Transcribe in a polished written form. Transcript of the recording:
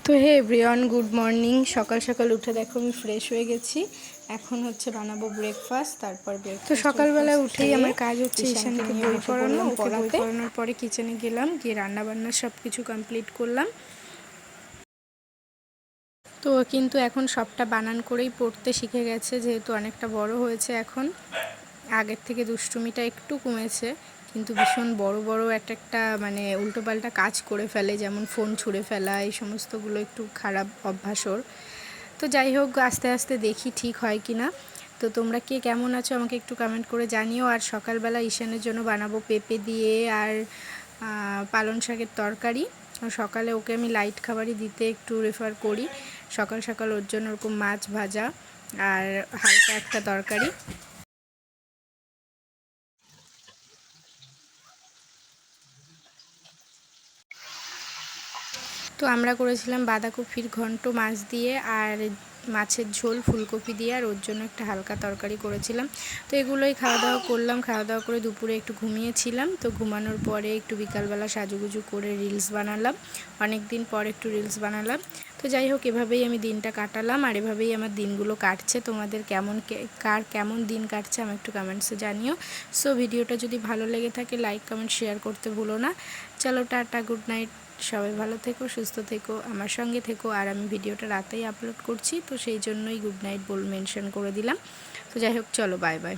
তো হে everyone, good morning. সকাল সকাল উঠে দেখো আমি ফ্রেশ হয়ে গেছি। এখন হচ্ছে বানাবো ব্রেকফাস্ট। তারপর তো সকালবেলা উঠেই আমার কাজ হচ্ছে ঈশানকে বই পড়ানো। ওকে বই পড়ানোর পরে কিচেনে গেলাম, গিয়ে রান্নাবান্না সব কিছু কমপ্লিট করলাম। তো কিন্তু এখন সবটা বানান করেই পড়তে শিখে গেছে, যেহেতু অনেকটা বড় হয়েছে এখন। আগের থেকে দুষ্টুমিটা একটু কমেছে, কিন্তু ভীষণ বড় বড় একটা মানে উল্টোপাল্টা কাজ করে ফেলে, যেমন ফোন ছুঁড়ে ফেলা, এই সমস্তগুলো একটু খারাপ অভ্যাস ওর। তো যাই হোক, আস্তে আস্তে দেখি ঠিক হয় কি না। তো তোমরা কে কেমন আছো আমাকে একটু কমেন্ট করে জানিও। আর সকালবেলা ঈশানের জন্য বানাবো পেঁপে দিয়ে আর পালং শাকের তরকারি। সকালে ওকে আমি লাইট খাবারই দিতে একটু রেফার করি। সকাল সকাল ওর জন্য ওরকম মাছ ভাজা আর হালকা একটা তরকারি। তো আমরা করেছিলাম বাঁধাকপির ঘন্ট মাছ দিয়ে, আর মাছের ঝোল ফুলকপি দিয়ে, আর ওর জন্য একটা হালকা তরকারি করেছিলাম। তো এগুলোই খাওয়া দাওয়া করলাম। খাওয়া দাওয়া করে দুপুরে একটু ঘুমিয়েছিলাম। তো ঘুমানোর পরে একটু বিকালবেলা সাজুগুজু করে রিলস বানালাম। অনেক দিন পর একটু রিলস বানালাম। তো যাই হোক, এভাবেই আমি দিনটা কাটালাম, আর এভাবেই আমার দিনগুলো কাটছে। তোমাদের কার কেমন দিন কাটছে আমি একটু কমেন্টসে জানিও। সো ভিডিওটা যদি ভালো লেগে থাকে লাইক কমেন্ট শেয়ার করতে ভুলো না। চলো, টাটা, গুড নাইট। সবাই ভালো থেকো, সুস্থ থেকো, আমার সঙ্গে থেকো। আর আমি ভিডিওটা রাতেই আপলোড করছি, তো সেই জন্যই গুড নাইট মেনশন করে দিলাম। তো যাই হোক, চলো, বাই বাই।